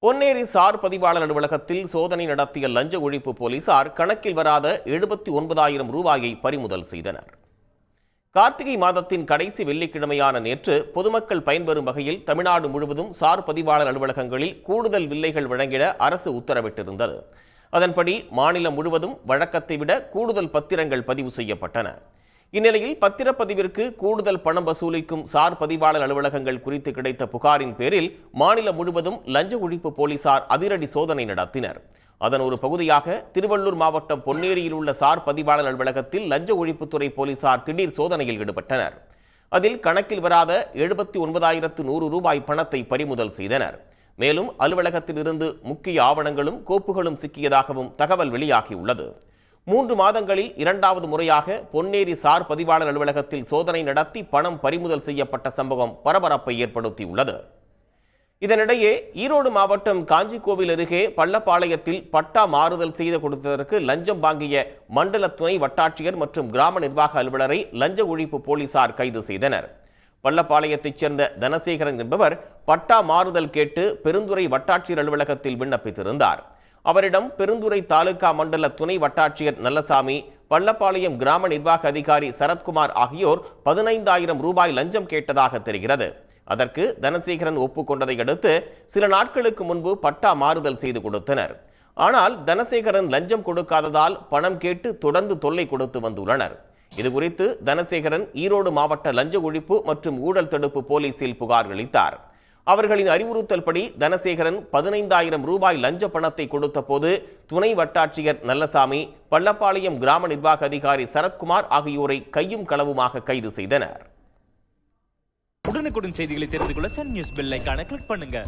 Ponneri sir பதிவாளர் அலுவலகத்தில் சோதனை நடத்திய லஞ்ச ஒழிப்பு போலீசார் கணக்கில் வராத 79,000 ரூபாயை பறிமுதல் செய்தனர். கார்த்திகை மாதத்தின் கடைசி வெள்ளிக்கிழமையான நேற்று பொதுமக்கள் பயன்பெறும் வகையில் தமிழ்நாடு முழுவதும் சார் பதிவாளர் அலுவலகங்களில் கூடுதல் வில்லைகள் வழங்கிட அரசு உத்தரவிட்டிருந்தது. அதன்படி மாநிலம் முழுவதும் வழக்கத்தை விட கூடுதல் பத்திரங்கள் பதிவு செய்யப்பட்டன. இந்நிலையில் பத்திரப்பதிவிற்கு கூடுதல் பணம் வசூலிக்கும் சார் பதிவாளர் அலுவலகங்கள் குறித்து கிடைத்த புகாரின் பேரில் மாநிலம் முழுவதும் லஞ்ச ஒழிப்பு போலீசார் அதிரடி சோதனை நடத்தினர். அதன் ஒரு பகுதியாக திருவள்ளூர் மாவட்டம் பொன்னேரியில் உள்ள சார் பதிவாளர் அலுவலகத்தில் லஞ்ச ஒழிப்புத்துறை போலீசார் திடீர் சோதனையில் ஈடுபட்டனர். அதில் கணக்கில் வராத 79,100 ரூபாய் பணத்தை பறிமுதல் செய்தனர். மேலும் அலுவலகத்தில் இருந்து முக்கிய ஆவணங்களும் கோப்புகளும் சிக்கியதாகவும் தகவல் வெளியாகியுள்ளது. 3 மாதங்களில் 2வது முறையாக பொன்னேரி சார் பதிவாளர் அலுவலகத்தில் சோதனை நடத்தி பணம் பறிமுதல் செய்யப்பட்ட சம்பவம் பரபரப்பை ஏற்படுத்தியுள்ளது. இதனிடையே ஈரோடு மாவட்டம் காஞ்சிக்கோவில் அருகே பள்ளப்பாளையத்தில் பட்டா மாறுதல் செய்து கொடுத்ததற்கு லஞ்சம் வாங்கிய மண்டல துணை வட்டாட்சியர் மற்றும் கிராம நிர்வாக அலுவலரை லஞ்ச ஒழிப்பு போலீசார் கைது செய்தனர். பள்ளப்பாளையத்தைச் சேர்ந்த தனசேகரன் என்பவர் பட்டா மாறுதல் கேட்டு பெருந்துறை வட்டாட்சியர் அலுவலகத்தில் விண்ணப்பித்திருந்தார். அவரிடம் பெருந்துறை தாலுகா மண்டல துணை வட்டாட்சியர் நல்லசாமி, பள்ளப்பாளையம் கிராம நிர்வாக அதிகாரி சரத்குமார் ஆகியோர் 15,000 ரூபாய் லஞ்சம் கேட்டதாக தெரிகிறது. அதற்கு தனசேகரன் ஒப்புக்கொண்டதை அடுத்து சில நாட்களுக்கு முன்பு பட்டா மாறுதல் செய்து கொடுத்தனர். ஆனால் தனசேகரன் லஞ்சம் கொடுக்காததால் பணம் கேட்டு தொடர்ந்து தொல்லை கொடுத்து வந்துள்ளனர். இதுகுறித்து தனசேகரன் ஈரோடு மாவட்ட லஞ்ச ஒழிப்பு மற்றும் ஊழல் தடுப்பு போலீசில் புகார் அளித்தார். அவர்களின் அறிவுறுத்தல்படி தனசேகரன் 15,000 ரூபாய் லஞ்ச பணத்தை கொடுத்த போது துணை வட்டாட்சியர் நல்லசாமி, பள்ளப்பாளையம் கிராம நிர்வாக அதிகாரி சரத்குமார் ஆகியோரை கையும் களவுமாக கைது செய்தனர். உடனுக்குடன் செய்திகளை தெரிந்து கொள்ள சன் நியூஸ் பெல் ஐகானை கிளிக் பண்ணுங்க.